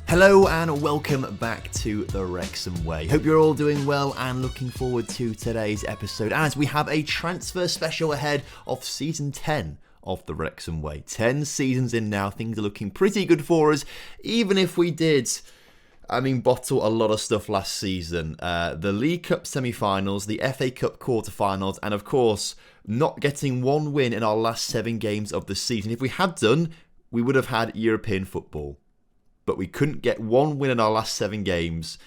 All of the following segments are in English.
Hello and welcome back to the Wrexham Way. Hope you're all doing well and looking forward to today's episode as we have a transfer special ahead of season 10 of the Wrexham Way. 10 seasons in now, things are looking pretty good for us, even if we did bottle a lot of stuff last season. The League Cup semi-finals, the FA Cup quarter-finals, and of course, not getting one win in our last 7 games of the season. If we had done, we would have had European football. But we couldn't get one win in our last 7 games,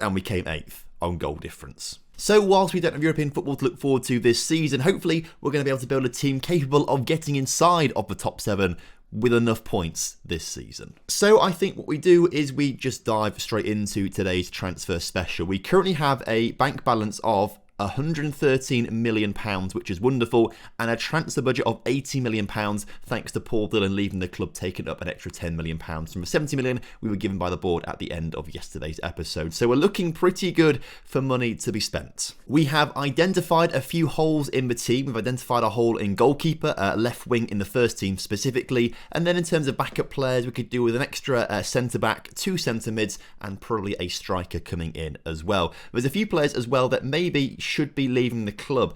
and we came 8th on goal difference. So whilst we don't have European football to look forward to this season, hopefully we're going to be able to build a team capable of getting inside of the top 7 with enough points this season. So I think what we do is we just dive straight into today's transfer special. We currently have a bank balance of £113 million, which is wonderful, and a transfer budget of £80 million, thanks to Paul Dillon leaving the club, taking up an extra £10 million from the £70 million we were given by the board at the end of yesterday's episode. So we're looking pretty good for money to be spent. We have identified a few holes in the team. We've identified a hole in goalkeeper, left wing in the first team specifically, and then in terms of backup players, we could do with an extra centre-back, 2 centre-mids, and probably a striker coming in as well. There's a few players as well that maybe should be leaving the club.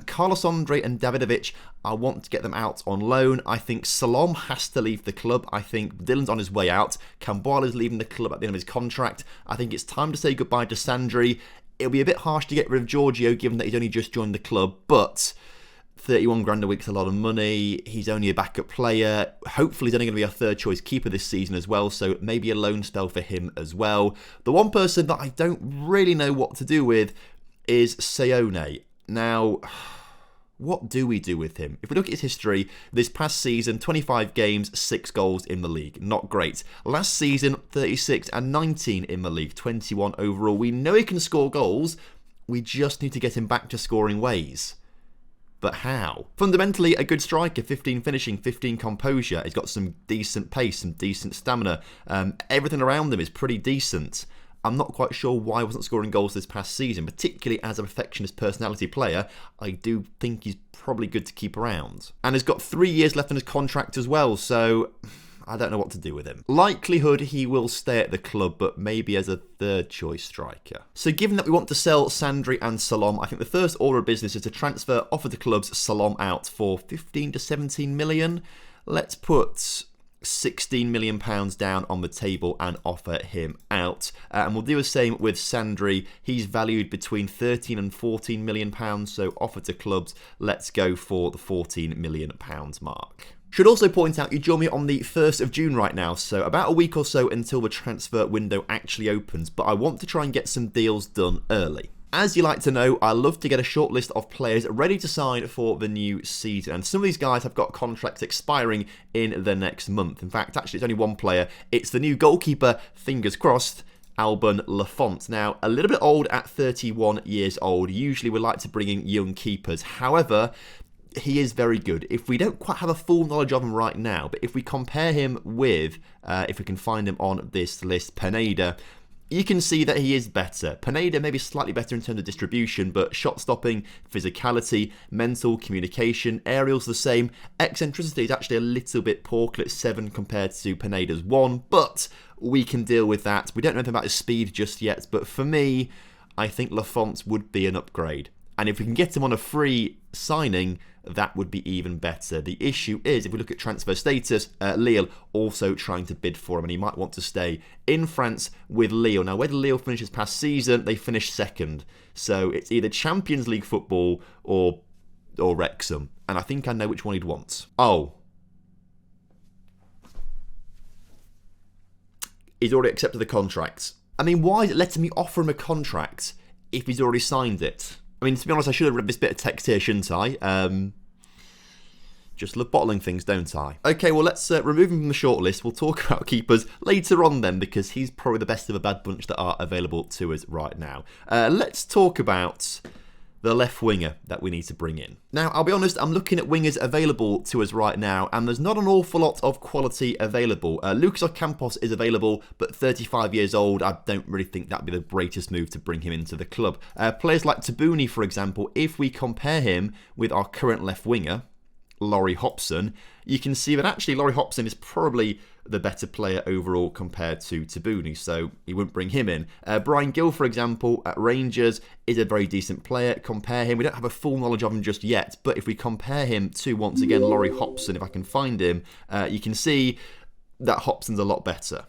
Carlos Andre and Davidovic, I want to get them out on loan. I think Salom has to leave the club. I think Dillon's on his way out. Camboila's leaving the club at the end of his contract. I think it's time to say goodbye to Sandri. It'll be a bit harsh to get rid of Giorgio, given that he's only just joined the club, but 31 grand a week's a lot of money. He's only a backup player. Hopefully he's only going to be our third choice keeper this season as well, so maybe a loan spell for him as well. The one person that I don't really know what to do with is Seone. Now, what do we do with him? If we look at his history, this past season, 25 games, 6 goals in the league. Not great. Last season, 36 and 19 in the league, 21 overall. We know he can score goals. We just need to get him back to scoring ways. But how? Fundamentally, a good striker, 15 finishing, 15 composure. He's got some decent pace, some decent stamina. Everything around him is pretty decent. I'm not quite sure why he wasn't scoring goals this past season, particularly as a perfectionist personality player. I do think he's probably good to keep around. And he's got 3 years left on his contract as well, so I don't know what to do with him. Likelihood he will stay at the club, but maybe as a third choice striker. So given that we want to sell Sandri and Salom, I think the first order of business is to offer the clubs Salom out for 15 to 17 million. Let's put £16 million down on the table and offer him out. And we'll do the same with Sandri. He's valued between 13 and 14 million pounds, so offer to clubs. Let's go for the 14 million pounds mark. Should also point out, you join me on the 1st of June right now, so about a week or so until the transfer window actually opens, but I want to try and get some deals done early. As you like to know, I love to get a short list of players ready to sign for the new season. And some of these guys have got contracts expiring in the next month. In fact, actually, it's only one player. It's the new goalkeeper, fingers crossed, Alban Lafont. Now, a little bit old at 31 years old. Usually we like to bring in young keepers. However, he is very good. If we don't quite have a full knowledge of him right now, but if we compare him with, if we can find him on this list, Pineda, you can see that he is better. Pineda maybe slightly better in terms of distribution, but shot stopping, physicality, mental, communication, aerial's the same. Eccentricity is actually a little bit poor, it's 7 compared to Pineda's 1, but we can deal with that. We don't know anything about his speed just yet, but for me, I think Lafont would be an upgrade. And if we can get him on a free signing, that would be even better. The issue is, if we look at transfer status, Lille also trying to bid for him, and he might want to stay in France with Lille. Now, where did Lille finish this past season? They finished 2nd. So it's either Champions League football or Wrexham. And I think I know which one he'd want. Oh. He's already accepted the contract. I mean, why is it letting me offer him a contract if he's already signed it? I mean, to be honest, I should have read this bit of text here, shouldn't I? Just love bottling things, don't I? Okay, well, let's remove him from the shortlist. We'll talk about keepers later on then, because he's probably the best of a bad bunch that are available to us right now. Let's talk about the left winger that we need to bring in. Now, I'll be honest, I'm looking at wingers available to us right now, and there's not an awful lot of quality available. Lucas Ocampos is available, but 35 years old. I don't really think that'd be the greatest move to bring him into the club. Players like Tabuni, for example, if we compare him with our current left winger, Laurie Hobson, you can see that actually Laurie Hobson is probably the better player overall compared to Tabuni, so he wouldn't bring him in. Brian Gill, for example, at Rangers, is a very decent player. Compare him. We don't have a full knowledge of him just yet, but if we compare him to, once again, Laurie Hobson, if I can find him, you can see that Hobson's a lot better.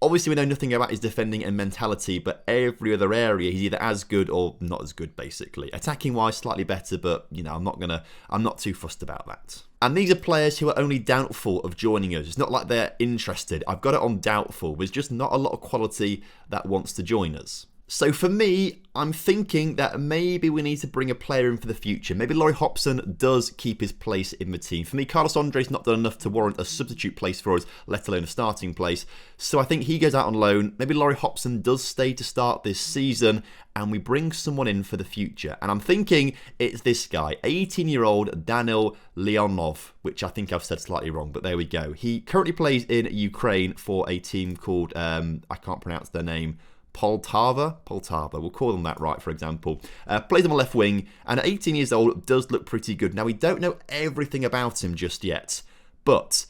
Obviously, we know nothing about his defending and mentality, but every other area, he's either as good or not as good, basically. Attacking-wise, slightly better, but, I'm not too fussed about that. And these are players who are only doubtful of joining us. It's not like they're interested. I've got it on doubtful. There's just not a lot of quality that wants to join us. So for me, I'm thinking that maybe we need to bring a player in for the future. Maybe Laurie Hobson does keep his place in the team. For me, Carlos Andre's not done enough to warrant a substitute place for us, let alone a starting place. So I think he goes out on loan. Maybe Laurie Hobson does stay to start this season, and we bring someone in for the future. And I'm thinking it's this guy, 18-year-old Danil Leonov, which I think I've said slightly wrong, but there we go. He currently plays in Ukraine for a team called, I can't pronounce their name, Poltava, we'll call them that right, for example. Plays on the left wing, and at 18 years old, does look pretty good. Now, we don't know everything about him just yet, but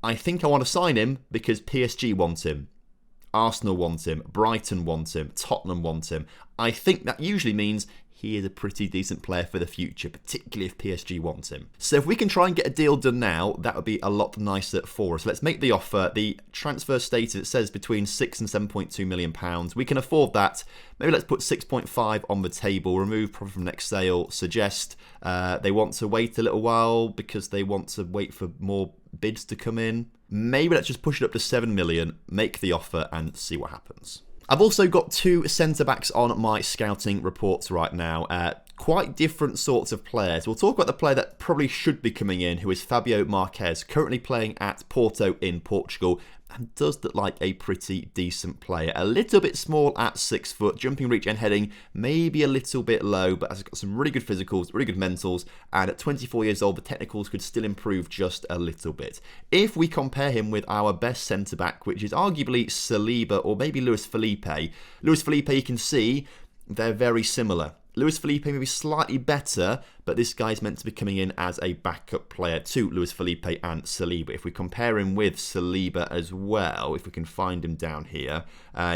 I think I want to sign him because PSG want him. Arsenal want him. Brighton want him. Tottenham want him. I think that usually means he is a pretty decent player for the future, particularly if PSG wants him. So if we can try and get a deal done now, that would be a lot nicer for us. Let's make the offer. The transfer status, it says between £6 and £7.2 million. We can afford that. Maybe let's put 6.5 on the table, remove profit from next sale, suggest they want to wait a little while because they want to wait for more bids to come in. Maybe let's just push it up to 7 million, make the offer and see what happens. I've also got two centre-backs on my scouting reports right now. Quite different sorts of players. We'll talk about the player that probably should be coming in, who is Fabio Marques, currently playing at Porto in Portugal, and does look like a pretty decent player. A little bit small at 6 foot, jumping reach and heading maybe a little bit low, but has got some really good physicals, really good mentals, and at 24 years old, the technicals could still improve just a little bit. If we compare him with our best centre-back, which is arguably Saliba or maybe Luis Felipe, you can see they're very similar. Luis Felipe may be slightly better, but this guy's meant to be coming in as a backup player to Luis Felipe and Saliba. If we compare him with Saliba as well, if we can find him down here,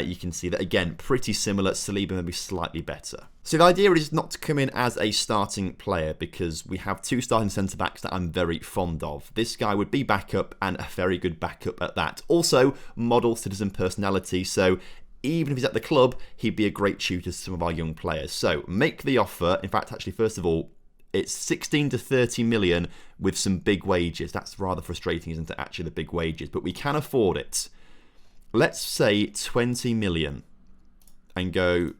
you can see that, again, pretty similar. Saliba may be slightly better. So the idea is not to come in as a starting player because we have two starting centre-backs that I'm very fond of. This guy would be backup and a very good backup at that. Also, model citizen personality, so even if he's at the club, he'd be a great tutor to some of our young players. So make the offer. In fact, actually, first of all, it's 16 to 30 million with some big wages. That's rather frustrating, isn't it, actually, the big wages? But we can afford it. Let's say 20 million and go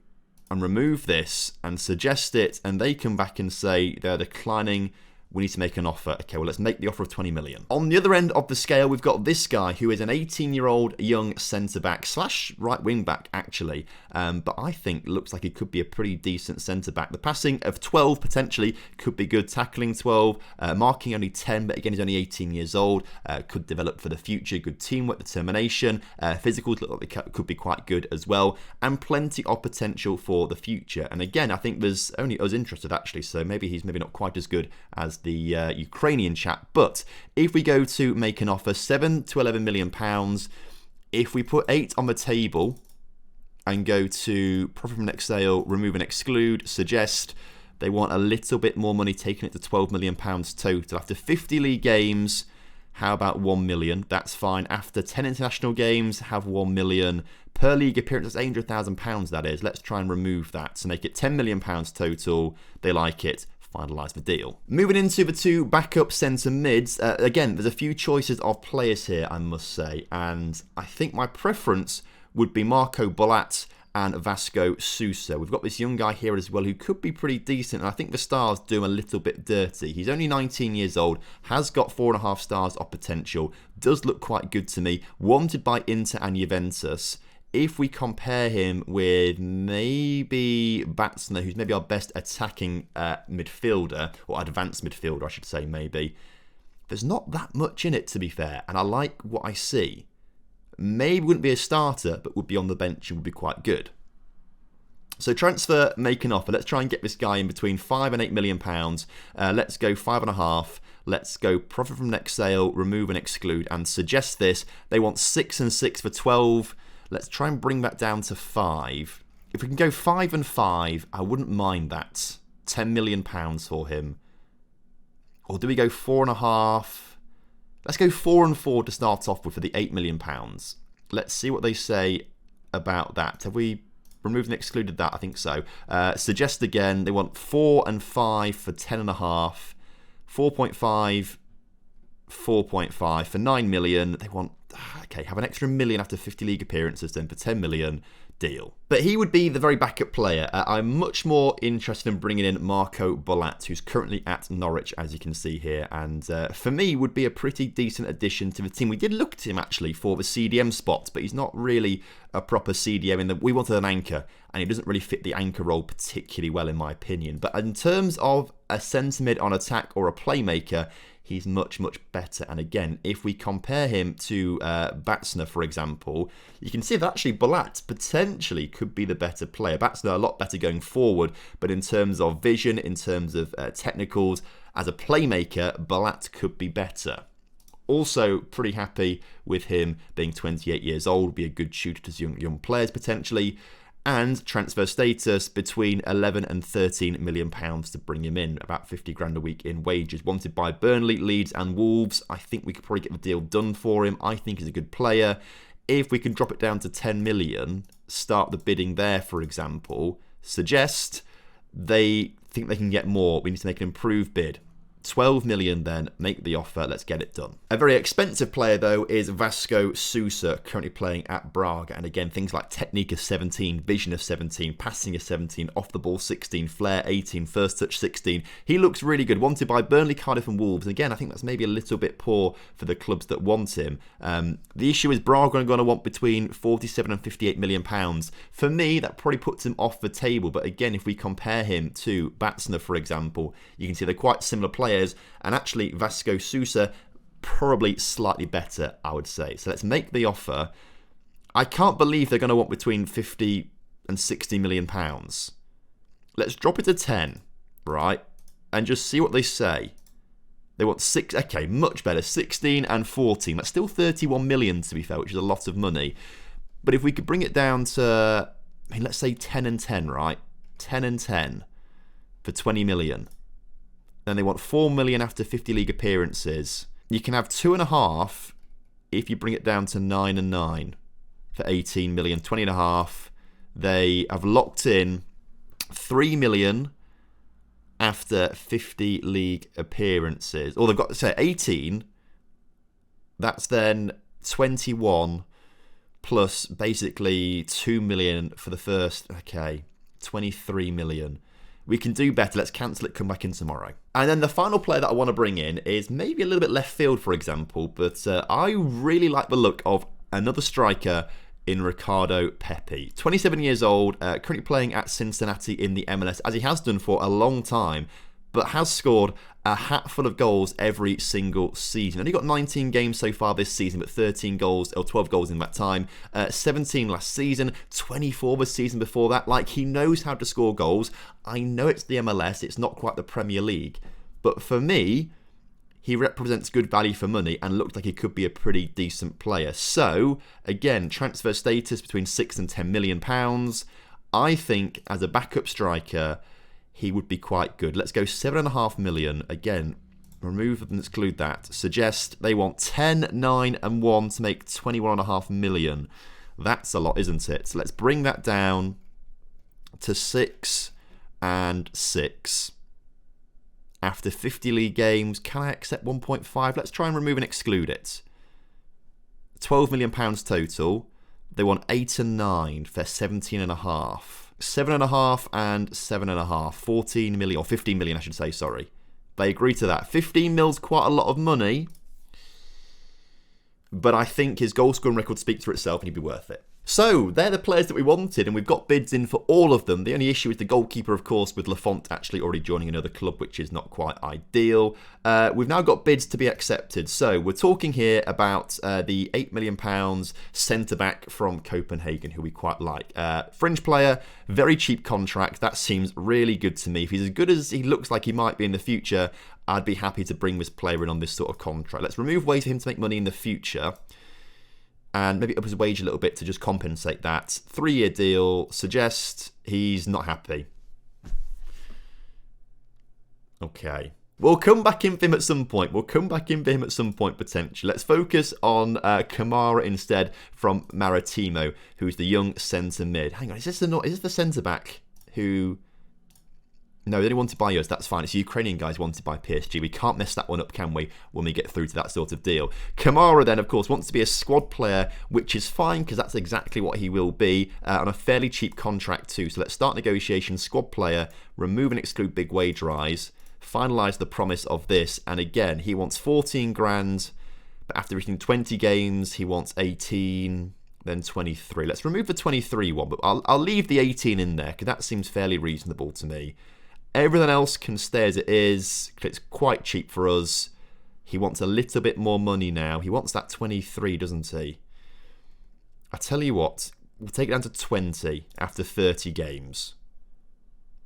and remove this and suggest it. And they come back and say they're declining. We need to make an offer. Okay, well, let's make the offer of 20 million. On the other end of the scale, we've got this guy who is an 18-year-old young centre-back / right wing-back, actually. But I think looks like he could be a pretty decent centre-back. The passing of 12 potentially could be good. Tackling 12, marking only 10, but again, he's only 18 years old. Could develop for the future. Good teamwork, determination. Physicals look like they could be quite good as well. And plenty of potential for the future. And again, I think there's only us interested, actually. So maybe he's not quite as good as the Ukrainian chap. But if we go to make an offer, 7 to 11 million pounds, if we put 8 on the table and go to profit from next sale, remove and exclude, suggest they want a little bit more money, taking it to 12 million pounds total. After 50 league games, how about 1 million? That's fine. After 10 international games, have 1 million. Per league appearance, that's £800,000, that is. Let's try and remove that. So make it 10 million pounds total. They like it. Finalise the deal. Moving into the two backup centre mids, again, there's a few choices of players here, I must say, and I think my preference would be Marco Bolat and Vasco Sousa. We've got this young guy here as well who could be pretty decent, and I think the stars do him a little bit dirty. He's only 19 years old, has got 4.5 stars of potential, does look quite good to me, wanted by Inter and Juventus. If we compare him with maybe Batsner, who's maybe our best attacking midfielder, or advanced midfielder, I should say, maybe, there's not that much in it, to be fair, and I like what I see. Maybe wouldn't be a starter, but would be on the bench and would be quite good. So transfer, make an offer. Let's try and get this guy in between £5 and £8 million. Let's go 5.5. Let's go profit from next sale, remove and exclude, and suggest this. They want 6 and 6 for 12. Let's try and bring that down to 5. If we can go 5 and 5, I wouldn't mind that. £10 million for him. Or do we go 4.5? Let's go 4 and 4 to start off with for the £8 million. Let's see what they say about that. Have we removed and excluded that? I think so. Suggest again. They want 4 and 5 for 10.5. 4.5, 4.5 for 9 million. They want, okay, have an extra million after 50 league appearances then for 10 million. Deal. But he would be the very backup player. I'm much more interested in bringing in Marco Bolat, who's currently at Norwich, as you can see here, and for me would be a pretty decent addition to the team. We did look at him actually for the CDM spot, but he's not really a proper CDM in that we wanted an anchor, and he doesn't really fit the anchor role particularly well in my opinion. But in terms of a centre mid on attack or a playmaker, he's much, much better. And again, if we compare him to Batsner, for example, you can see that actually Bolat potentially could be the better player. Batsner a lot better going forward, but in terms of vision, in terms of technicals, as a playmaker, Bolat could be better. Also, pretty happy with him being 28 years old, be a good shooter to young players potentially. And transfer status between 11 and 13 million pounds to bring him in, about 50 grand a week in wages. Wanted by Burnley, Leeds and Wolves. I think we could probably get the deal done for him. I think he's a good player. If we can drop it down to 10 million, start the bidding there, for example, suggest they think they can get more. We need to make an improved bid. 12 million then, make the offer, let's get it done. A very expensive player though is Vasco Sousa, currently playing at Braga, and again things like technique of 17, vision of 17, passing of 17, off the ball 16, flair 18, first touch 16. He looks really good, wanted by Burnley, Cardiff and Wolves, and again I think that's maybe a little bit poor for the clubs that want him. The issue is Braga are going to want between 47 and 58 million pounds. For me that probably puts him off the table, but again if we compare him to Batsner for example, you can see they're quite similar players. And actually Vasco Sousa probably slightly better, I would say. So let's make the offer. I can't believe they're going to want between 50 and 60 million pounds. Let's drop it to 10, right? And just see what they say. They want 6, okay, much better, 16 and 14. That's still 31 million to be fair, which is a lot of money. But if we could bring it down to, I mean, let's say 10 and 10, right? 10 and 10 for 20 million. Then they want 4 million after 50 league appearances. You can have 2.5 if you bring it down to 9 and 9 for 18 million, 20.5. They have locked in 3 million after 50 league appearances. Or they've got to say 18. That's then 21 plus basically 2 million for the first. Okay, 23 million. We can do better. Let's cancel it, come back in tomorrow. And then the final player that I want to bring in is maybe a little bit left field, for example, but I really like the look of another striker in Ricardo Pepi. 27 years old, currently playing at Cincinnati in the MLS, as he has done for a long time, but has scored a hatful of goals every single season. Only got 19 games so far this season, but 13 goals, or 12 goals in that time. 17 last season, 24 the season before that. Like, he knows how to score goals. I know it's the MLS, it's not quite the Premier League, but for me, he represents good value for money and looked like he could be a pretty decent player. So, again, transfer status between 6 and 10 million pounds. I think as a backup striker, he would be quite good. Let's go 7.5 million. Again, remove and exclude that. Suggest they want 10, 9 and 1 to make 21.5 million. That's a lot, isn't it? So let's bring that down to 6 and 6. After 50 league games, can I accept 1.5? Let's try and remove and exclude it. 12 million pounds total. They want 8 and 9 for 17.5. 7.5 and 7.5. 14 million, or 15 million, I should say, sorry. They agree to that. 15 mil's quite a lot of money, but I think his goal scoring record speaks for itself and he'd be worth it. So, they're the players that we wanted, and we've got bids in for all of them. The only issue is the goalkeeper, of course, with Lafont actually already joining another club, which is not quite ideal. We've now got bids to be accepted. So, we're talking here about the £8 million centre-back from Copenhagen, who we quite like. Fringe player, very cheap contract. That seems really good to me. If he's as good as he looks like he might be in the future, I'd be happy to bring this player in on this sort of contract. Let's remove ways for him to make money in the future, and maybe up his wage a little bit to just compensate that. 3-year deal. Suggest he's not happy. Okay. We'll come back in for him at some point. Potentially. Let's focus on Kamara instead from Maritimo, who's the young centre mid. Hang on, is this the centre back who... No, they only wanted by us. That's fine. It's Ukrainian guys wanted by PSG. We can't mess that one up, can we, when we get through to that sort of deal. Kamara then, of course, wants to be a squad player, which is fine because that's exactly what he will be on a fairly cheap contract too. So let's start negotiations. Squad player, remove and exclude big wage rise, finalise the promise of this. And again, he wants 14 grand, but after reaching 20 games, he wants 18, then 23. Let's remove the 23 one, but I'll leave the 18 in there because that seems fairly reasonable to me. Everything else can stay as it is. It's quite cheap for us. He wants a little bit more money now. He wants that 23, doesn't he? I tell you what, we'll take it down to 20 after 30 games.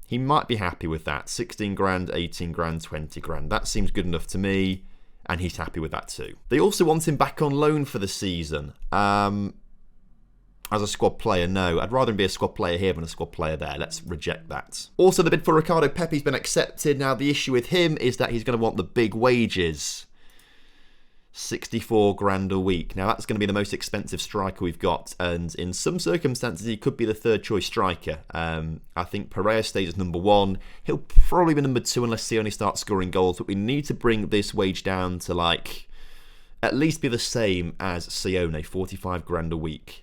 He might be happy with that. 16 grand, 18 grand, 20 grand. That seems good enough to me, and he's happy with that too. They also want him back on loan for the season. As a squad player, no. I'd rather him be a squad player here than a squad player there. Let's reject that. Also, the bid for Ricardo Pepe's been accepted. Now, the issue with him is that he's going to want the big wages. 64 grand a week. Now, that's going to be the most expensive striker we've got. And in some circumstances, he could be the third choice striker. I think Pereira stays as number 1. He'll probably be number 2 unless Sione starts scoring goals. But we need to bring this wage down to, like, at least be the same as Sione, 45 grand a week.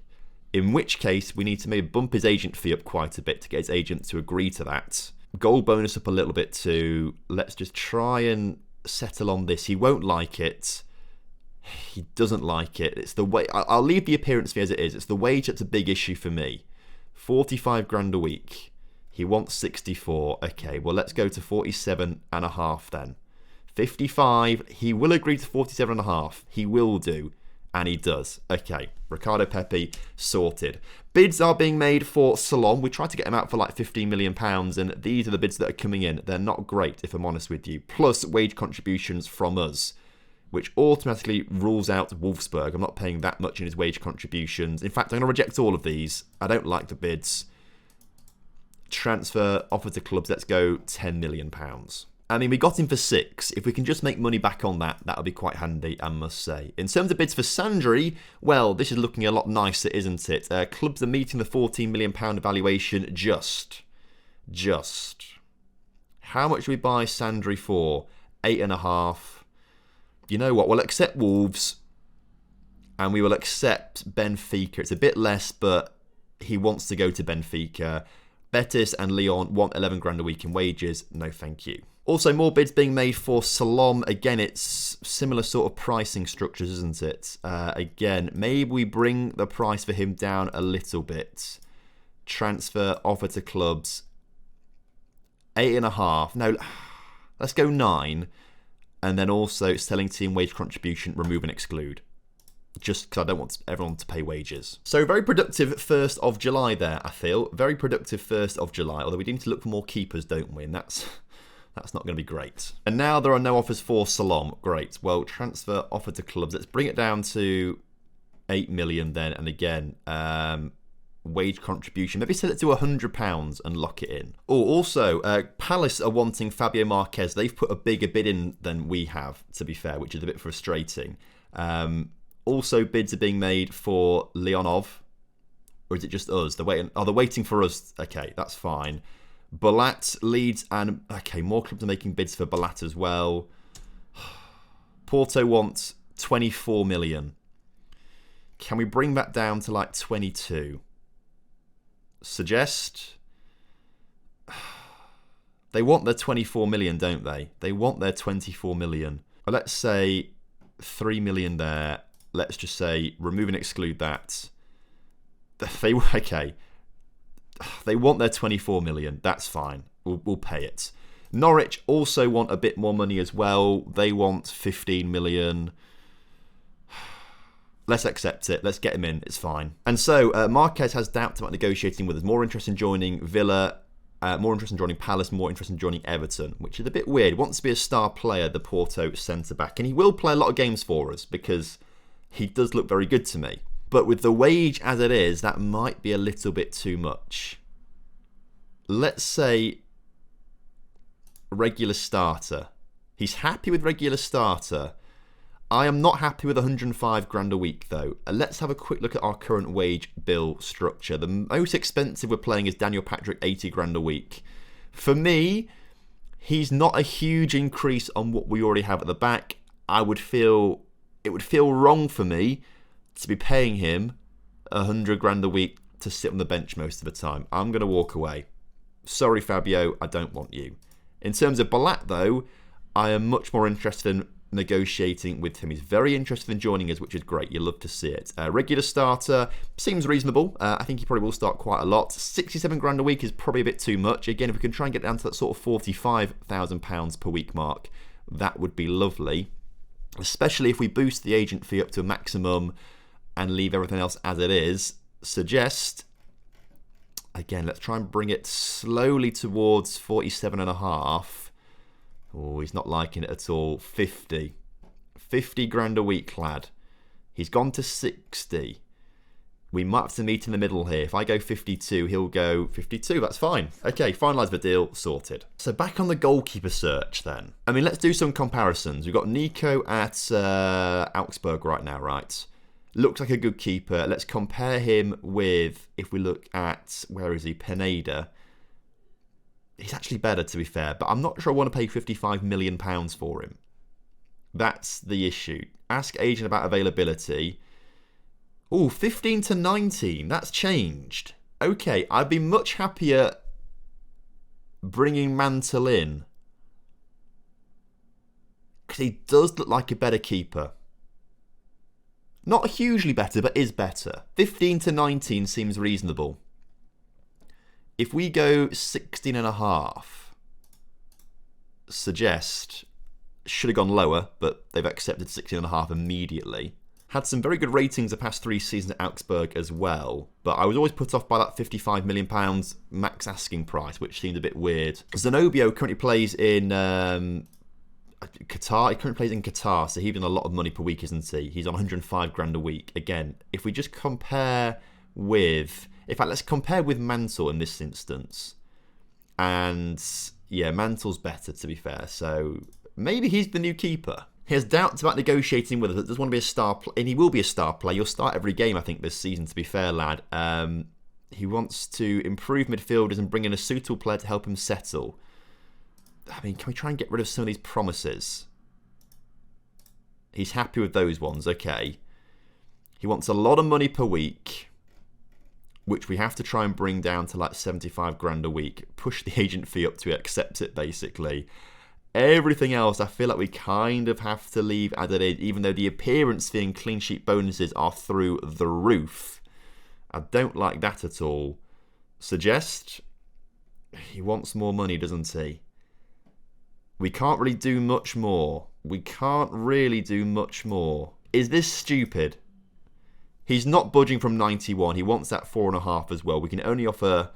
In which case, we need to maybe bump his agent fee up quite a bit to get his agent to agree to that. Goal bonus up a little bit too. Let's just try and settle on this. He won't like it. He doesn't like it. It's the way. I'll leave the appearance fee as it is. It's the wage that's a big issue for me. 45 grand a week. He wants 64. Okay, well, let's go to 47.5 then. 55. He will agree to 47.5. He will do. And he does. Okay, Ricardo Pepe sorted. Bids are being made for Salon. We tried to get him out for like £15 million, and these are the bids that are coming in. They're not great, if I'm honest with you. Plus wage contributions from us, which automatically rules out Wolfsburg. I'm not paying that much in his wage contributions. In fact, I'm going to reject all of these. I don't like the bids. Transfer, offer to clubs. Let's go £10 million. I mean, we got him for 6. If we can just make money back on that, that would be quite handy, I must say. In terms of bids for Sandri, well, this is looking a lot nicer, isn't it? Clubs are meeting the £14 million evaluation just. How much do we buy Sandri for? 8.5. You know what? We'll accept Wolves, and we will accept Benfica. It's a bit less, but he wants to go to Benfica. Betis and Lyon want 11 grand a week in wages. No, thank you. Also, more bids being made for Salom. Again, it's similar sort of pricing structures, isn't it? Again, maybe we bring the price for him down a little bit. Transfer, offer to clubs. 8.5. No, let's go 9. And then also selling team wage contribution, remove and exclude. Just because I don't want everyone to pay wages. So very productive 1st of July there, I feel. Very productive 1st of July. Although we need to look for more keepers, don't we? And that's not going to be great. And now there are no offers for Salom. Great. Well, transfer offer to clubs. Let's bring it down to 8 million then. And again, wage contribution. Maybe set it to £100 and lock it in. Oh, also, Palace are wanting Fabio Marquez. They've put a bigger bid in than we have, to be fair, which is a bit frustrating. Also, bids are being made for Leonov. Or is it just us? They're waiting. Oh, they're waiting for us. Okay, that's fine. Balat, Leeds, and... Okay, more clubs are making bids for Balat as well. Porto wants 24 million. Can we bring that down to like 22? Suggest... They want their 24 million, don't they? They want their 24 million. Well, let's say 3 million there. Let's just say remove and exclude that. okay. They want their 24 million. That's fine. We'll pay it. Norwich also want a bit more money as well. They want 15 million. Let's accept it. Let's get him in. It's fine. And so Marquez has doubts about negotiating with us. More interest in joining Villa, more interest in joining Palace, more interest in joining Everton, which is a bit weird. He wants to be a star player, the Porto centre-back. And he will play a lot of games for us because he does look very good to me. But with the wage as it is, that might be a little bit too much. Let's say regular starter. He's happy with regular starter. I am not happy with 105 grand a week though. Let's have a quick look at our current wage bill structure. The most expensive we're playing is Daniel Patrick, 80 grand a week. For me, he's not a huge increase on what we already have at the back. It would feel wrong for me to be paying him 100 grand a week to sit on the bench most of the time. I'm going to walk away. Sorry, Fabio, I don't want you. In terms of Balat, though, I am much more interested in negotiating with him. He's very interested in joining us, which is great. You love to see it. Regular starter seems reasonable. I think he probably will start quite a lot. 67 grand a week is probably a bit too much. Again, if we can try and get down to that sort of £45,000 per week mark, that would be lovely. Especially if we boost the agent fee up to a maximum and leave everything else as it is. Suggest, again, let's try and bring it slowly towards 47.5. Oh, he's not liking it at all. 50 grand a week, lad. He's gone to 60. We might have to meet in the middle here. If I go 52, he'll go 52. That's fine. Okay, finalise the deal. Sorted. So back on the goalkeeper search then. I mean, let's do some comparisons. We've got Nico at Augsburg right now, right? Looks like a good keeper. Let's compare him with, if we look at, where is he? Pineda. He's actually better, to be fair, but I'm not sure I want to pay £55 million for him. That's the issue. Ask agent about availability. Oh, 15 to 19. That's changed. Okay, I'd be much happier bringing Mantle in. Because he does look like a better keeper. Not hugely better, but is better. 15 to 19 seems reasonable. If we go 16.5, suggest, should have gone lower, but they've accepted 16.5 immediately. Had some very good ratings the past 3 seasons at Augsburg as well, but I was always put off by that £55 million max asking price, which seemed a bit weird. Zenobio currently plays in Qatar. He currently plays in Qatar, so he's on a lot of money per week, isn't he? He's on 105 grand a week. Again, if we just compare with... In fact, let's compare with Mantle in this instance. And, yeah, Mantle's better, to be fair. So, maybe he's the new keeper. He has doubts about negotiating with us. Does want to be a star player, and he will be a star player. You'll start every game, I think, this season, to be fair, lad. He wants to improve midfielders and bring in a suitable player to help him settle. I mean, can we try and get rid of some of these promises? He's happy with those ones, okay. He wants a lot of money per week, which we have to try and bring down to like 75 grand a week. Push the agent fee up to accept it, basically. Everything else, I feel like we kind of have to leave as it is, even though the appearance fee and clean sheet bonuses are through the roof. I don't like that at all. Suggest he wants more money, doesn't he? We can't really do much more. We can't really do much more. Is this stupid? He's not budging from 91. He wants that 4.5 as well. We can only offer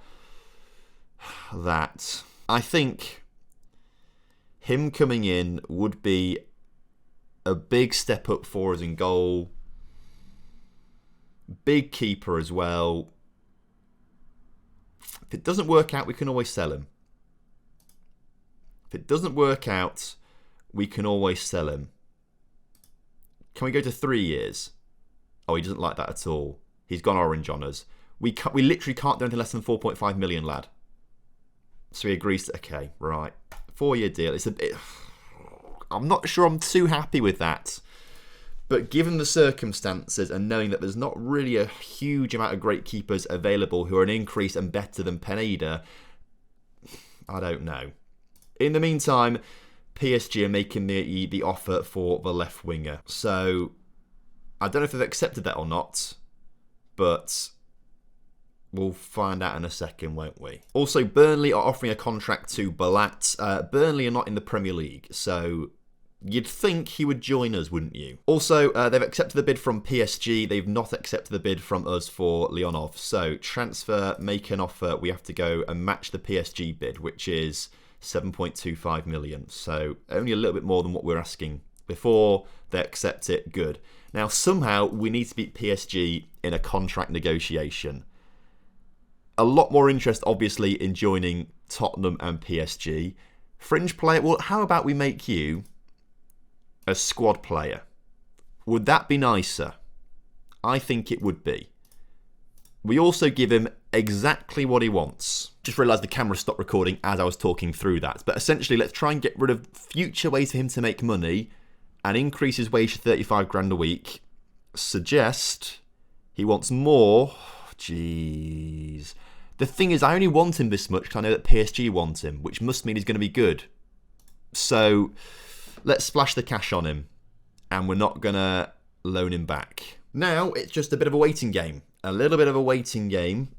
that. I think him coming in would be a big step up for us in goal. Big keeper as well. If it doesn't work out, we can always sell him. If it doesn't work out, we can always sell him. Can we go to 3 years? Oh, he doesn't like that at all. He's gone orange on us. We literally can't do anything less than 4.5 million, lad. So he agrees to... Okay, right. 4-year deal. It's a bit... I'm not sure I'm too happy with that. But given the circumstances and knowing that there's not really a huge amount of great keepers available who are an increase and better than Pineda, I don't know. In the meantime, PSG are making the offer for the left winger. So... I don't know if they've accepted that or not, but We'll find out in a second, won't we? Also, Burnley are offering a contract to Balat. Burnley are not in the Premier League, so you'd think he would join us, wouldn't you? Also, they've accepted the bid from PSG. They've not accepted the bid from us for Leonov. So, transfer, make an offer. We have to go and match the PSG bid, which is 7.25 million. So, only a little bit more than what we're asking. Before they accept it, good. Now, somehow, we need to beat PSG in a contract negotiation. A lot more interest, obviously, in joining Tottenham and PSG. Fringe player, well, how about we make you a squad player? Would that be nicer? I think it would be. We also give him exactly what he wants. Just realised the camera stopped recording as I was talking through that. But essentially, let's try and get rid of future ways for him to make money and increase his wage to 35 grand a week. Suggest he wants more. Jeez. The thing is, I only want him this much because I know that PSG want him, which must mean he's going to be good. So let's splash the cash on him, and we're not going to loan him back. Now, it's just a bit of a waiting game. A little bit of a waiting game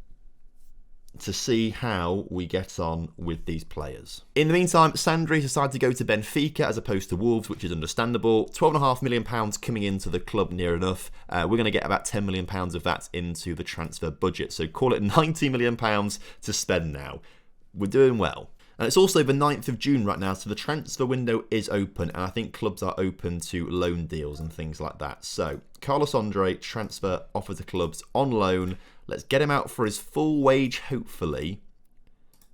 to see how we get on with these players. In the meantime, Sandri decided to go to Benfica as opposed to Wolves, which is understandable. £12.5 million coming into the club near enough. We're going to get about £10 million of that into the transfer budget. So call it £90 million to spend now. We're doing well. And it's also the 9th of June right now, so the transfer window is open, and I think clubs are open to loan deals and things like that. So, Carlos Andre, transfer offer to clubs on loan. Let's get him out for his full wage, hopefully,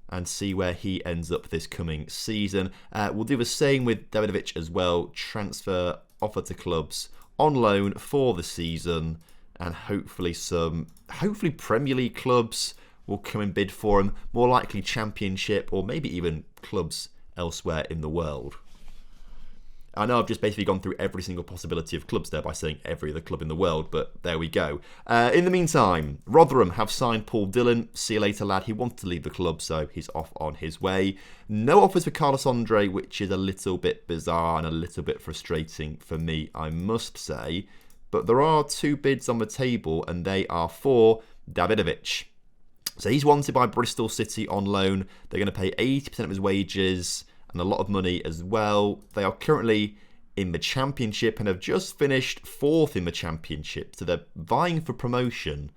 and see where he ends up this coming season. We'll do the same with Davidovic as well. Transfer offer to clubs on loan for the season, and hopefully Premier League clubs will come and bid for him, more likely Championship or maybe even clubs elsewhere in the world. I know I've just basically gone through every single possibility of clubs there by saying every other club in the world, but there we go. In the meantime, Rotherham have signed Paul Dillon. See you later, lad. He wanted to leave the club, so he's off on his way. No offers for Carlos Andre, which is a little bit bizarre and a little bit frustrating for me, I must say. But there are 2 bids on the table, and they are for Davidovic. So he's wanted by Bristol City on loan. They're going to pay 80% of his wages and a lot of money as well. They are currently in the Championship and have just finished 4th in the Championship. So they're vying for promotion.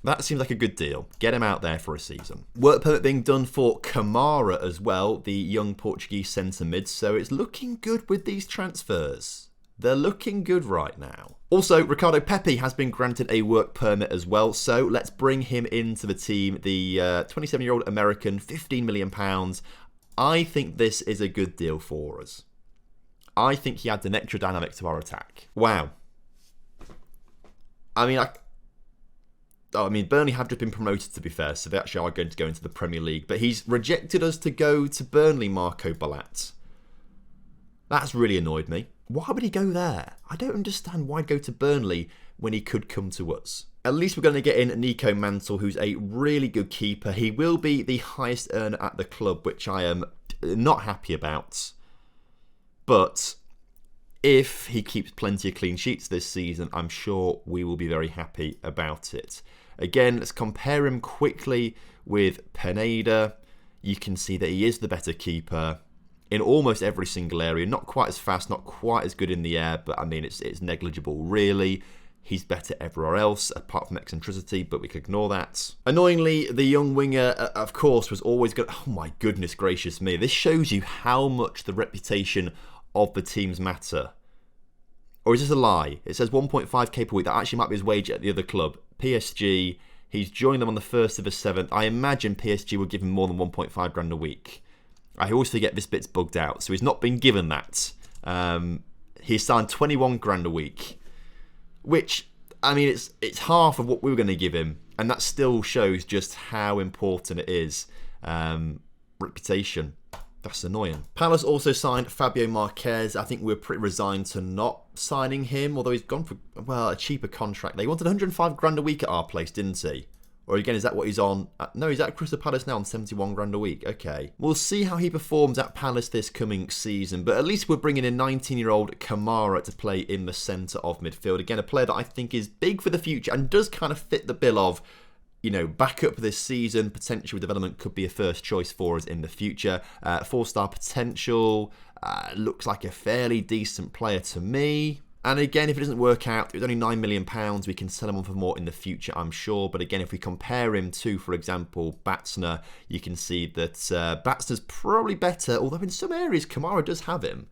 That seems like a good deal. Get him out there for a season. Work permit being done for Kamara as well, the young Portuguese centre mid. So it's looking good with these transfers. They're looking good right now. Also, Ricardo Pepi has been granted a work permit as well, so let's bring him into the team. The 27-year-old American, £15 million. I think this is a good deal for us. I think he adds an extra dynamic to our attack. Wow. I mean, Burnley have just been promoted, to be fair, so they actually are going to go into the Premier League. But he's rejected us to go to Burnley, Marco Balat. That's really annoyed me. Why would he go there? I don't understand why go to Burnley when he could come to us. At least we're going to get in Nico Mantle, who's a really good keeper. He will be the highest earner at the club, which I am not happy about. But if he keeps plenty of clean sheets this season, I'm sure we will be very happy about it. Again, let's compare him quickly with Pineda. You can see that he is the better keeper in almost every single area. Not quite as fast, not quite as good in the air, but I mean, it's negligible, really. He's better everywhere else, apart from eccentricity, but we can ignore that. Annoyingly, the young winger, of course, was always good. Oh my goodness gracious me. This shows you how much the reputation of the teams matter. Or is this a lie? It says 1.5k per week. That actually might be his wage at the other club. PSG, he's joined them on the 1st of the 7th. I imagine PSG will give him more than 1.5 grand a week. I always forget this bit's bugged out. So he's not been given that. He's signed 21 grand a week. Which, I mean, it's half of what we were going to give him. And that still shows just how important it is. Reputation. That's annoying. Palace also signed Fabio Marquez. I think we were pretty resigned to not signing him. Although he's gone for, well, a cheaper contract. They wanted 105 grand a week at our place, didn't he? Or again, is that what he's on? No, he's at Crystal Palace now on 71 grand a week. Okay. We'll see how he performs at Palace this coming season. But at least we're bringing in 19-year-old Kamara to play in the centre of midfield. Again, a player that I think is big for the future and does kind of fit the bill of backup this season, potential development, could be a first choice for us in the future. 4-star potential, looks like a fairly decent player to me. And again, if it doesn't work out, it's only £9 million. We can sell him on for more in the future, I'm sure. But again, if we compare him to, for example, Batsner, you can see that Batsner's probably better, although in some areas, Kamara does have him.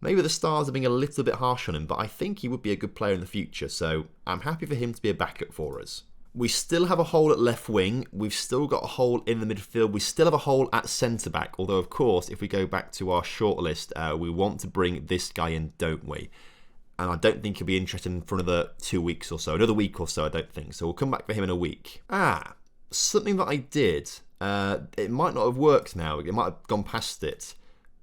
Maybe the Stars are being a little bit harsh on him, but I think he would be a good player in the future. So I'm happy for him to be a backup for us. We still have a hole at left wing. We've still got a hole in the midfield. We still have a hole at centre-back. Although, of course, if we go back to our shortlist, we want to bring this guy in, don't we? And I don't think he'll be interested for another 2 weeks or so. Another week or so, I don't think. So we'll come back for him in a week. Something that I did. It might not have worked now. It might have gone past it.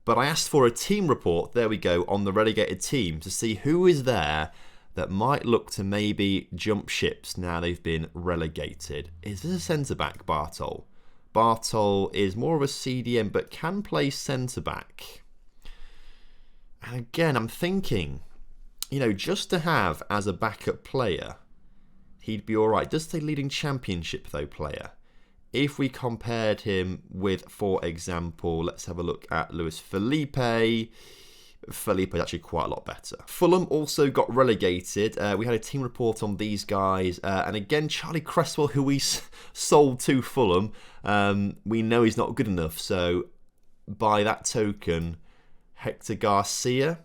But I asked for a team report, there we go, on the relegated team to see who is there that might look to maybe jump ships now they've been relegated. Is this a centre-back, Bartol? Bartol is more of a CDM, but can play centre-back. And again, I'm thinking, just to have as a backup player, he'd be all right. Does say leading championship, though, player. If we compared him with, for example, let's have a look at Luis Felipe. Felipe is actually quite a lot better. Fulham also got relegated. We had a team report on these guys. And again, Charlie Cresswell, who we sold to Fulham, we know he's not good enough. So by that token, Hector Garcia,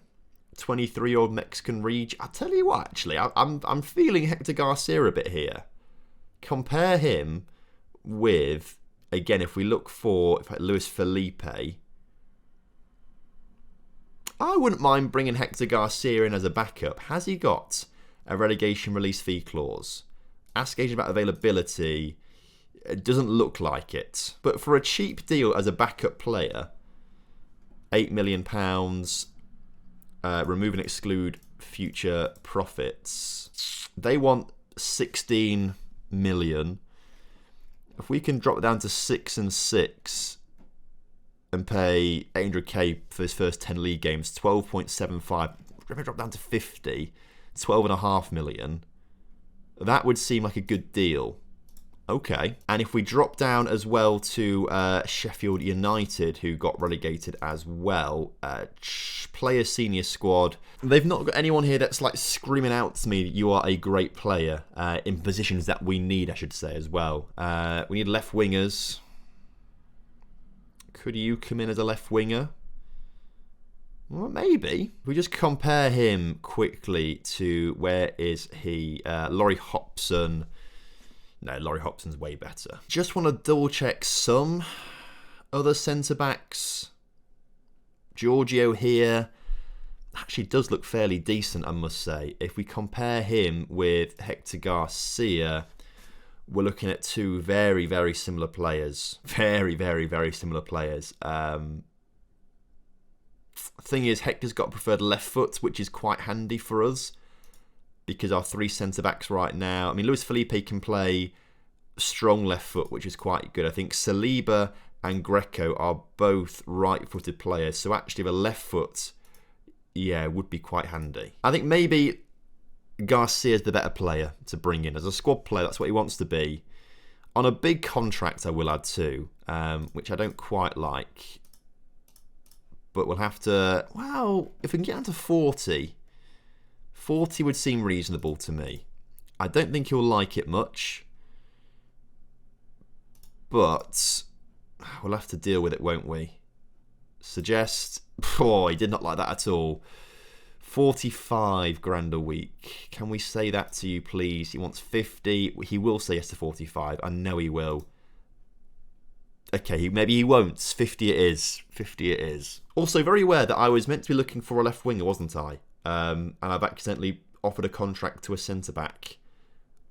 23-year-old Mexican Reg. I tell you what, actually, I'm feeling Hector Garcia a bit here. Compare him with, again, if we look for Luis Felipe, I wouldn't mind bringing Hector Garcia in as a backup. Has he got a relegation release fee clause? Ask agent about availability. It doesn't look like it. But for a cheap deal as a backup player, £8 million, remove and exclude future profits. They want 16 million. If we can drop it down to 6 and 6 and pay 800k for his first 10 league games, 12.75, if I drop down to 50, 12.5 million, that would seem like a good deal. Okay. And if we drop down as well to Sheffield United, who got relegated as well, player senior squad, they've not got anyone here that's like screaming out to me, you are a great player, in positions that we need, I should say, as well. We need left wingers. Could you come in as a left winger? Well, maybe. If we just compare him quickly to, where is he? Laurie Hobson. No, Laurie Hobson's way better. Just want to double check some other centre-backs. Giorgio here actually does look fairly decent, I must say. If we compare him with Hector Garcia, we're looking at two very, very similar players. Very, very, very similar players. Thing is, Hector's got preferred left foot, which is quite handy for us, because our three centre-backs right now, I mean, Luis Felipe can play strong left foot, which is quite good. I think Saliba and Greco are both right-footed players, so actually the left foot, would be quite handy. I think maybe Garcia's the better player to bring in. As a squad player, that's what he wants to be. On a big contract, I will add too, which I don't quite like. But we'll have to, if we can get down to 40... 40 would seem reasonable to me. I don't think he'll like it much. But we'll have to deal with it, won't we? Suggest... he did not like that at all. 45 grand a week. Can we say that to you, please? He wants 50. He will say yes to 45. I know he will. Okay, maybe he won't. 50 it is. 50 it is. Also, very aware that I was meant to be looking for a left winger, wasn't I? And I've accidentally offered a contract to a centre-back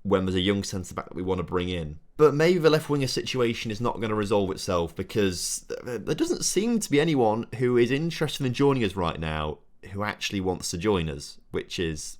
when there's a young centre-back that we want to bring in. But maybe the left winger situation is not going to resolve itself, because there doesn't seem to be anyone who is interested in joining us right now who actually wants to join us, which is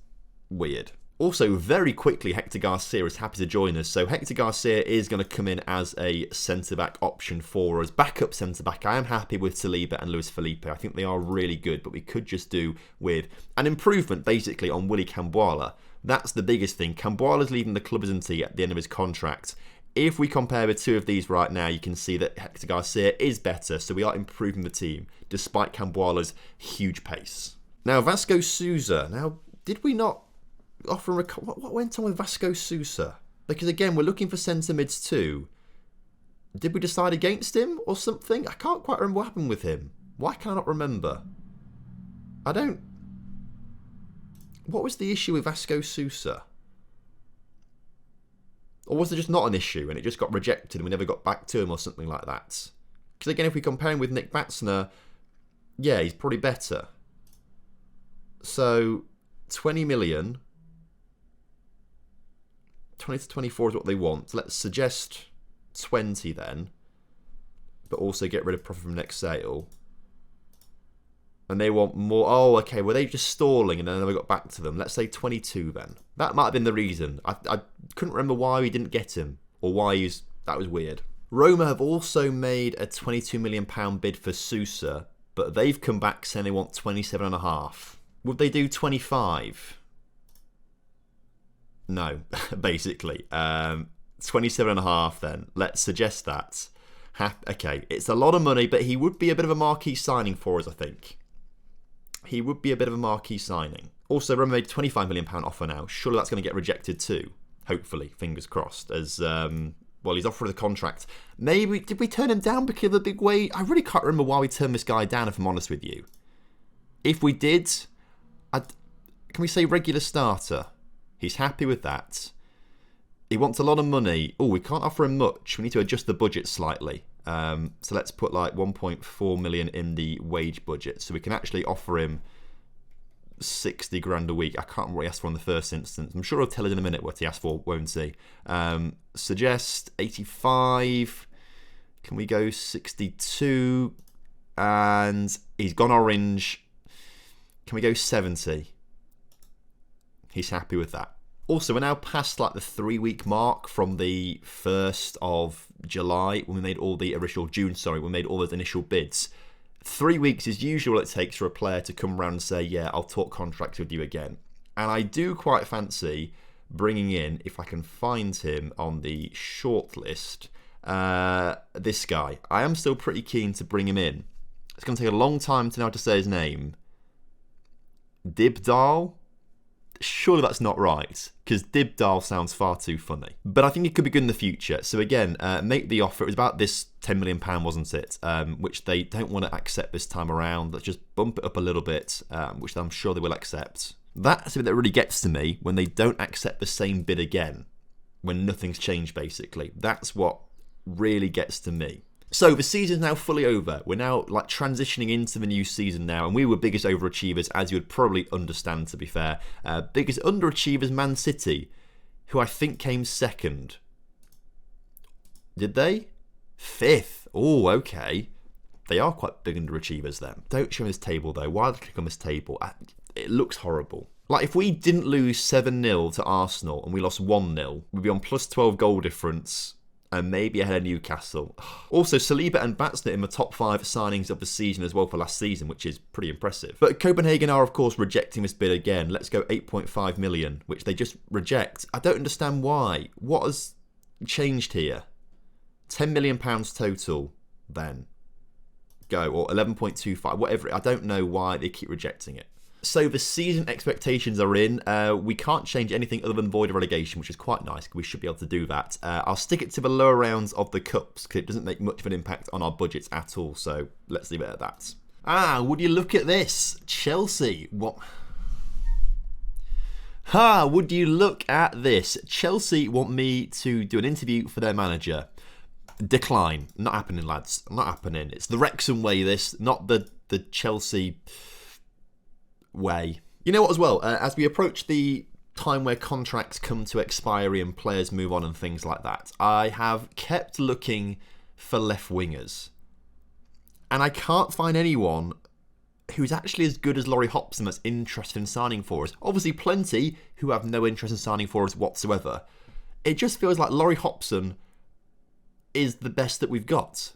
weird. Also, very quickly, Hector Garcia is happy to join us. So Hector Garcia is going to come in as a centre-back option for us. Backup centre-back. I am happy with Saliba and Luis Felipe. I think they are really good, but we could just do with an improvement, basically, on Willy Cambuala. That's the biggest thing. Camboila's leaving the club, isn't he, at the end of his contract? If we compare the two of these right now, you can see that Hector Garcia is better, so we are improving the team, despite Camboila's huge pace. Now, Vasco Sousa. Now, did we not offer him a... What went on with Vasco Sousa? Because, again, we're looking for centre mids too. Did we decide against him or something? I can't quite remember what happened with him. Why can I not remember? I don't... What was the issue with Vasco Sousa? Or was there just not an issue and it just got rejected and we never got back to him or something like that? Because again, if we compare him with Nick Batsner, yeah, he's probably better. So, 20 million. 20 to 24 is what they want. Let's suggest 20 then. But also get rid of profit from next sale. And they want more. Oh, okay. Were they just stalling and then never got back to them? Let's say 22 then. That might have been the reason. I couldn't remember why we didn't get him. Or why he's... That was weird. Roma have also made a £22 million bid for Sousa. But they've come back saying they want 27.5. Would they do 25? No, basically. 27.5 then. Let's suggest that. Okay, it's a lot of money, but he would be a bit of a marquee signing for us, I think. He would be a bit of a marquee signing. Also, Roma made a £25 million offer now. Surely that's going to get rejected too. Hopefully, fingers crossed. As well, he's offered the contract. Maybe, did we turn him down because of the big wage? I really can't remember why we turned this guy down, if I'm honest with you. If we did, can we say regular starter? He's happy with that. He wants a lot of money. Oh, we can't offer him much. We need to adjust the budget slightly. So let's put like 1.4 million in the wage budget. So we can actually offer him 60 grand a week. I can't remember what he asked for in the first instance. I'm sure he'll tell us in a minute what he asked for, won't he? Suggest 85. Can we go 62? And he's gone orange. Can we go 70? He's happy with that. Also, we're now past like the 3-week mark from the 1st of July when we made all the initial June, sorry, we made all those initial bids. 3 weeks is usually what it takes for a player to come around and say, yeah, I'll talk contracts with you again. And I do quite fancy bringing in, if I can find him on the shortlist, this guy. I am still pretty keen to bring him in. It's going to take a long time to know how to say his name. Dibdal? Surely that's not right, because Dibdal sounds far too funny. But I think it could be good in the future. So again, make the offer. It was about this £10 million, wasn't it? Which they don't want to accept this time around. Let's just bump it up a little bit, which I'm sure they will accept. That's the bit that really gets to me, when they don't accept the same bid again. When nothing's changed, basically. That's what really gets to me. So the season's now fully over. We're now like transitioning into the new season now, and we were biggest overachievers, as you would probably understand, to be fair. Biggest underachievers, Man City, who I think came second. Did they? 5th. Oh, okay. They are quite big underachievers then. Don't show me this table though. Why did I click on this table? It looks horrible. Like if we didn't lose 7-0 to Arsenal and we lost 1-0, we'd be on plus 12 goal difference. And maybe ahead of Newcastle. Also, Saliba and Batsner in the top 5 signings of the season as well for last season, which is pretty impressive. But Copenhagen are, of course, rejecting this bid again. Let's go 8.5 million, which they just reject. I don't understand why. What has changed here? £10 million total, then. Go, or 11.25, whatever. I don't know why they keep rejecting it. So the season expectations are in. We can't change anything other than void relegation, which is quite nice. We should be able to do that. I'll stick it to the lower rounds of the cups because it doesn't make much of an impact on our budgets at all. So let's leave it at that. Would you look at this? Chelsea. What? Would you look at this? Chelsea want me to do an interview for their manager. Decline. Not happening, lads. Not happening. It's the Wrexham way, this. Not the Chelsea way. You know what as well, as we approach the time where contracts come to expiry and players move on and things like that, I have kept looking for left wingers and I can't find anyone who's actually as good as Laurie Hobson that's interested in signing for us. Obviously plenty who have no interest in signing for us whatsoever. It just feels like Laurie Hobson is the best that we've got.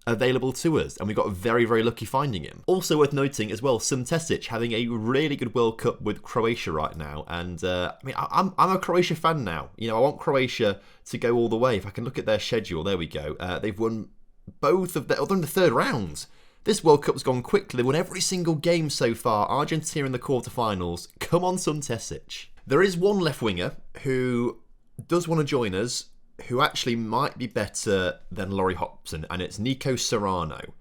available to us, and we got very, very lucky finding him. Also worth noting as well, Tesic having a really good World Cup with Croatia right now, and I'm a Croatia fan now. I want Croatia to go all the way. If I can look at their schedule, there we go. They've won both of other than the third round. This World Cup's gone quickly. They've won every single game so far. Argentina in the quarterfinals. Come on, Tesic. There is one left winger who does want to join us, who actually might be better than Laurie Hobson, and it's Nico Serrano.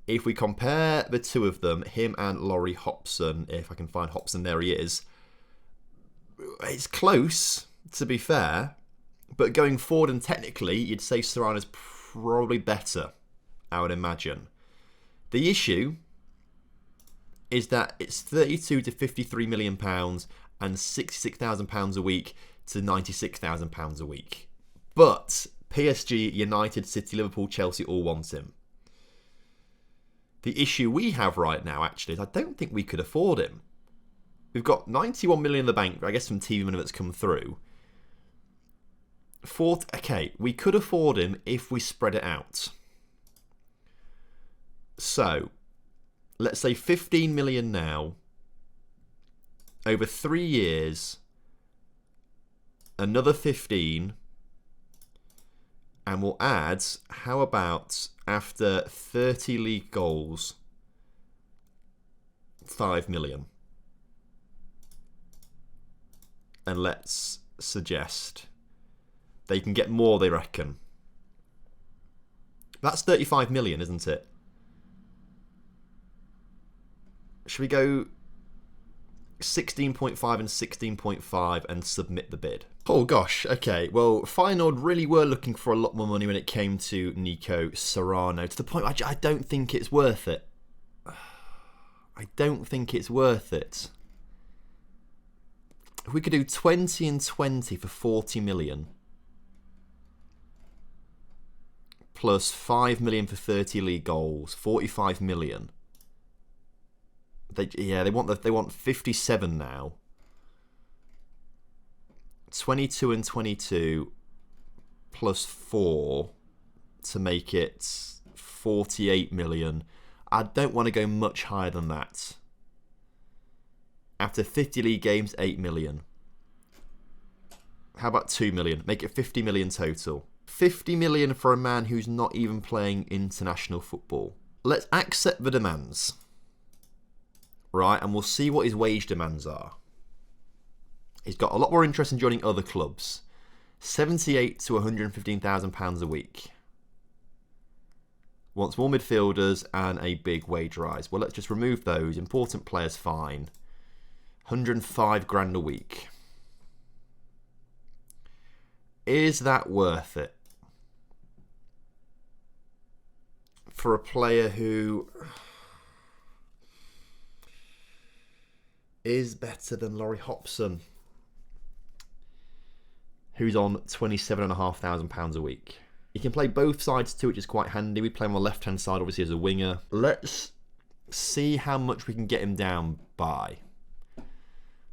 If we compare the two of them, him and Laurie Hobson, if I can find Hobson, there he is. It's close, to be fair, but going forward and technically, you'd say Serrano's probably better, I would imagine. The issue is that it's £32 to £53 million and £66,000 a week to £96,000 a week. But PSG, United, City, Liverpool, Chelsea all want him. The issue we have right now, actually, is I don't think we could afford him. We've got 91 million in the bank, I guess, from TV money that's come through. Okay, we could afford him if we spread it out. So, let's say 15 million now. Over 3 years, another 15. And we'll add, how about after 30 league goals, 5 million. And let's suggest they can get more, they reckon. That's 35 million, isn't it? Should we go 16.5 and 16.5 and submit the bid? Oh gosh, okay. Well, Feyenoord really were looking for a lot more money when it came to Nico Serrano, to the point I don't think it's worth it. I don't think it's worth it. If we could do 20 and 20 for 40 million, plus 5 million for 30 league goals, 45 million. They want 57 now. 22 and 22 plus 4 to make it 48 million. I don't want to go much higher than that. After 50 league games, 8 million. How about 2 million? Make it 50 million total. 50 million for a man who's not even playing international football. Let's accept the demands. Right, and we'll see what his wage demands are. He's got a lot more interest in joining other clubs. £78,000 to £115,000 a week. Wants more midfielders and a big wage rise. Well, let's just remove those. Important players, fine. 105 grand a week. Is that worth it? For a player who is better than Laurie Hobson, who's on £27,500 a week. He can play both sides too, which is quite handy. We play him on the left-hand side, obviously, as a winger. Let's see how much we can get him down by.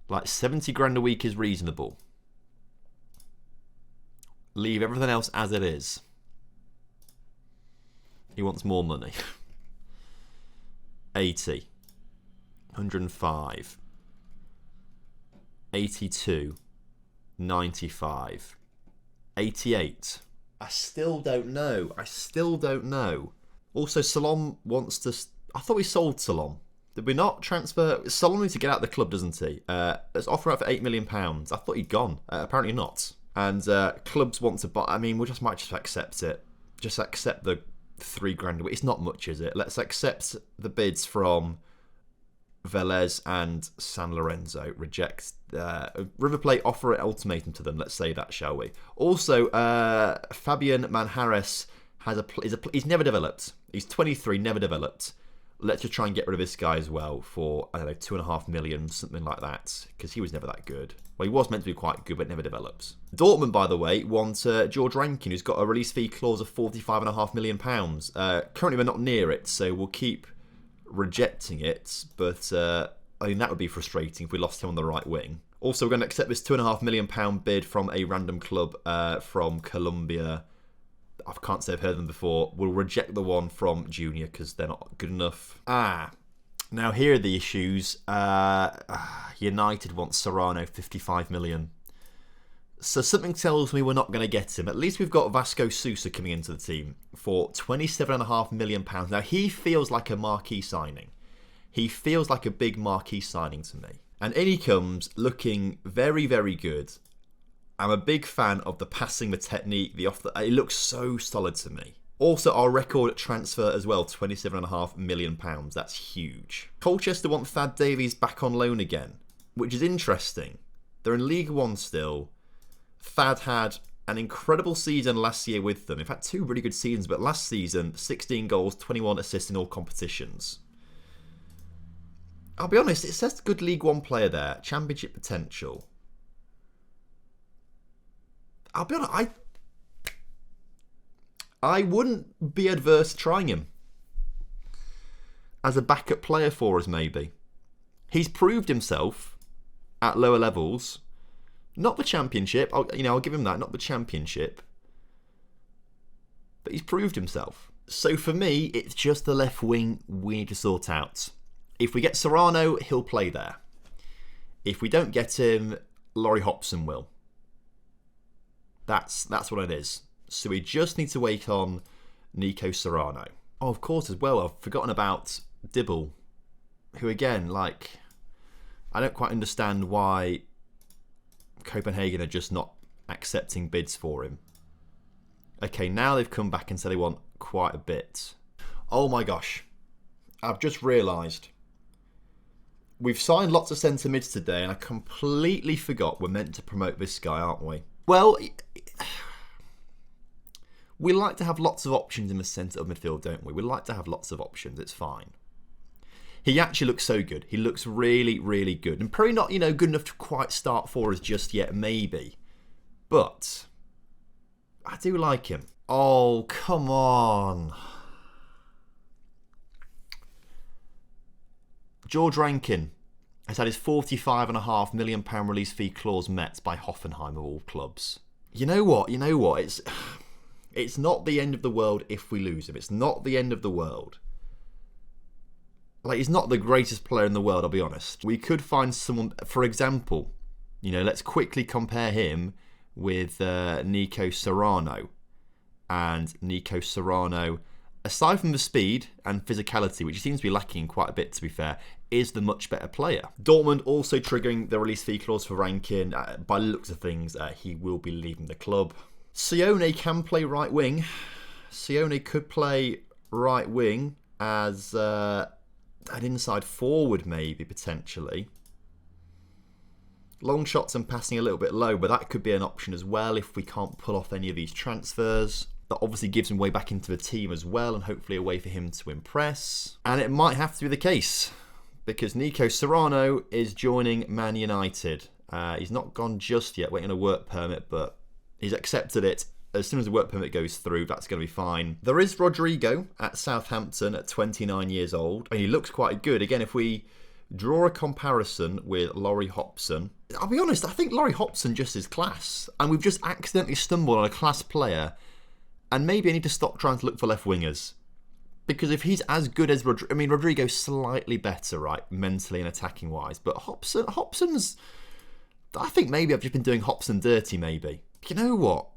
Like 70 grand a week is reasonable. Leave everything else as it is. He wants more money. 80. 105. 82. 95. 88. I still don't know. Also, Salom wants to... I thought we sold Salom. Did we not transfer... Salom needs to get out of the club, doesn't he? Let's offer out for £8 million. I thought he'd gone. Apparently not. And clubs want to buy... I mean, might just accept it. Just accept the £3 grand. It's not much, is it? Let's accept the bids from Velez and San Lorenzo. Reject... River Plate offer an ultimatum to them. Let's say that, shall we? Also, Fabian Manjares he's never developed. He's 23, never developed. Let's just try and get rid of this guy as well for, I don't know, 2.5 million, something like that, because he was never that good. Well, he was meant to be quite good, but never developed. Dortmund, by the way, want George Rankin, who's got a release fee clause of £45.5 million. Currently, we're not near it, so we'll keep rejecting it, but I mean, that would be frustrating if we lost him on the right wing. Also, we're going to accept this £2.5 million bid from a random club from Colombia. I can't say I've heard them before. We'll reject the one from Junior because they're not good enough. Now here are the issues. United wants Serrano 55 million. So something tells me we're not going to get him. At least we've got Vasco Sousa coming into the team for £27.5 million. Now he feels like a marquee signing. He feels like a big marquee signing to me. And in he comes looking very, very good. I'm a big fan of the passing, the technique, it looks so solid to me. Also, our record transfer as well, £27.5 million. That's huge. Colchester want Thad Davies back on loan again, which is interesting. They're in League One still. Thad had an incredible season last year with them. In fact, 2 really good seasons, but last season, 16 goals, 21 assists in all competitions. I'll be honest, it says good League One player there, championship potential. I'll be honest, I wouldn't be adverse to trying him as a backup player for us, maybe. He's proved himself at lower levels. Not the championship. I'll give him that. Not the championship. But he's proved himself. So for me, it's just the left wing we need to sort out. If we get Serrano, he'll play there. If we don't get him, Laurie Hobson will. That's what it is. So we just need to wait on Nico Serrano. Oh, of course, as well, I've forgotten about Dibble, who again, I don't quite understand why Copenhagen are just not accepting bids for him. Okay, now they've come back and said they want quite a bit. Oh my gosh, I've just realised. We've signed lots of centre mids today and I completely forgot we're meant to promote this guy, aren't we? Well, we like to have lots of options in the centre of midfield, don't we? We like to have lots of options, it's fine. He actually looks so good. He looks really, really good. And probably not, good enough to quite start for us just yet, maybe. But I do like him. Oh, come on. George Rankin has had his £45.5 million release fee clause met by Hoffenheim of all clubs. You know what? It's not the end of the world if we lose him. It's not the end of the world. He's not the greatest player in the world, I'll be honest. We could find someone, for example, let's quickly compare him with Nico Serrano. And Nico Serrano, aside from the speed and physicality, which he seems to be lacking quite a bit, to be fair, is the much better player. Dortmund also triggering the release fee clause for Rankin. By the looks of things, he will be leaving the club. Sione can play right wing. Sione could play right wing as an inside forward, maybe, potentially. Long shots and passing a little bit low, but that could be an option as well if we can't pull off any of these transfers. That obviously gives him way back into the team as well, and hopefully a way for him to impress. And it might have to be the case, because Nico Serrano is joining Man United. He's not gone just yet, waiting on a work permit, but he's accepted it. As soon as the work permit goes through, that's going to be fine. There is Rodrigo at Southampton at 29 years old. And he looks quite good. Again, if we draw a comparison with Laurie Hobson, I'll be honest, I think Laurie Hobson just is class. And we've just accidentally stumbled on a class player. And maybe I need to stop trying to look for left wingers. Because if he's as good as Rodrigo's slightly better, right, mentally and attacking wise. But Hobson's, I think maybe I've just been doing Hobson dirty, maybe. You know what?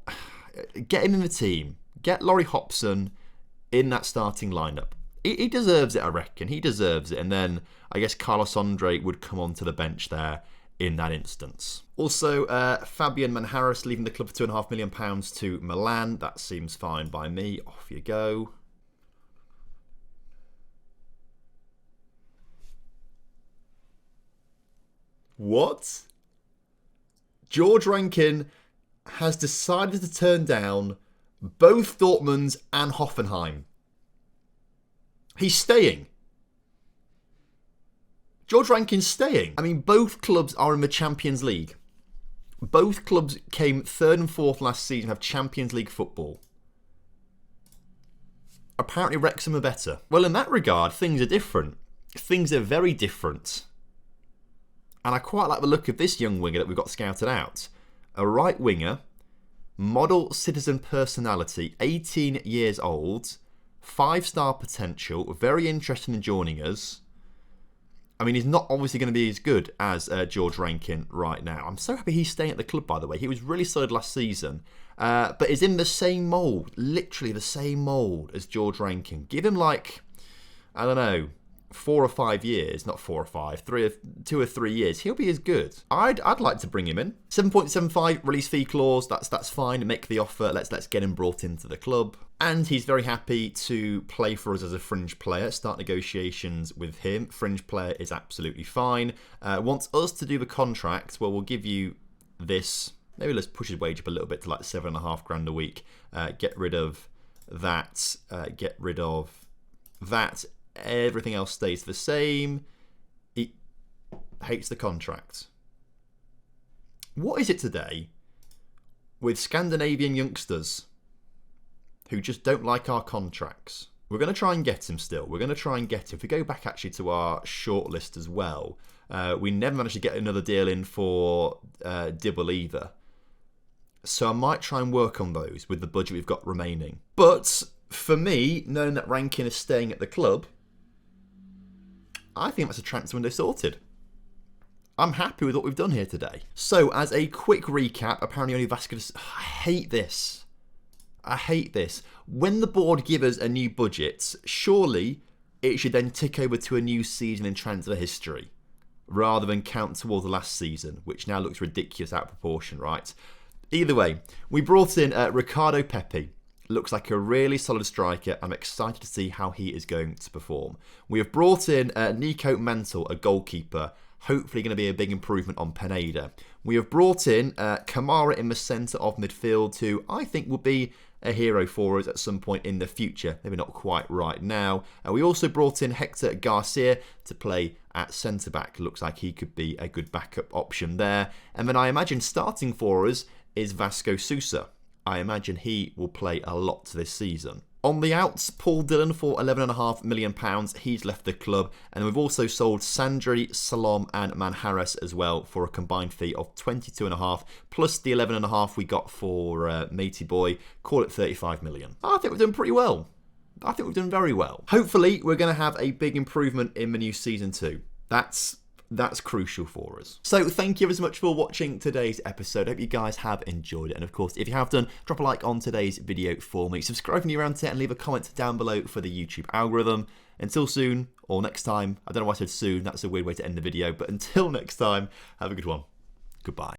Get him in the team. Get Laurie Hobson in that starting lineup. He deserves it, I reckon. He deserves it. And then I guess Carlos Andre would come onto the bench there in that instance. Also, Fabian Manharis leaving the club for £2.5 million to Milan. That seems fine by me. Off you go. What? George Rankin has decided to turn down both Dortmund and Hoffenheim. He's staying. George Rankin's staying. Both clubs are in the Champions League. Both clubs came 3rd and 4th last season, have Champions League football. Apparently Wrexham are better. Well, in that regard, things are different. Things are very different. And I quite like the look of this young winger that we've got scouted out. A right winger Model citizen personality, 18 years old, 5-star potential, very interested in joining us. I mean, he's not obviously going to be as good as George Rankin right now. I'm so happy he's staying at the club, by the way. He was really solid last season, but is in the same mould, literally the same mould as George Rankin. Give him like, I don't know, 4 or 5 years, not 4 or 5, 2 or 3 years, he'll be as good. I'd like to bring him in. 7.75 release fee clause, that's fine. Make the offer, let's get him brought into the club. And he's very happy to play for us as a fringe player. Start negotiations with him. Fringe player is absolutely fine. Wants us to do the contract. Well, we'll give you this. Maybe let's push his wage up a little bit to like $7,500 a week. Get rid of that. Get rid of that. Everything else stays the same. He hates the contract. What is it today with Scandinavian youngsters who just don't like our contracts? We're going to try and get him still. We're going to try and get him. If we go back actually to our shortlist as well, we never managed to get another deal in for Dibble either. So I might try and work on those with the budget we've got remaining. But for me, knowing that Rankin is staying at the club, I think that's a transfer window sorted. I'm happy with what we've done here today. So, as a quick recap, apparently only Vasquez... I hate this. I hate this. When the board give us a new budget, surely it should then tick over to a new season in transfer history, rather than count towards the last season, which now looks ridiculous out of proportion, right? Either way, we brought in Ricardo Pepi. Looks like a really solid striker. I'm excited to see how he is going to perform. We have brought in Nico Mantle, a goalkeeper. Hopefully going to be a big improvement on Pineda. We have brought in Kamara in the centre of midfield, who I think will be a hero for us at some point in the future. Maybe not quite right now. We also brought in Hector Garcia to play at centre-back. Looks like he could be a good backup option there. And then I imagine starting for us is Vasco Sousa. I imagine he will play a lot this season. On the outs, Paul Dillon for £11.5 million. He's left the club. And we've also sold Sandri, Salom and Manharas as well for a combined fee of $22.5 plus the $11.5 we got for Matey Boy. Call it $35 million. I think we've done pretty well. I think we've done very well. Hopefully, we're going to have a big improvement in the new season too. That's crucial for us. So thank you ever so much for watching today's episode. I hope you guys have enjoyed it. And of course, if you have done, drop a like on today's video for me. Subscribe if you're around it and leave a comment down below for the YouTube algorithm. Until soon, or next time. I don't know why I said soon. That's a weird way to end the video. But until next time, have a good one. Goodbye.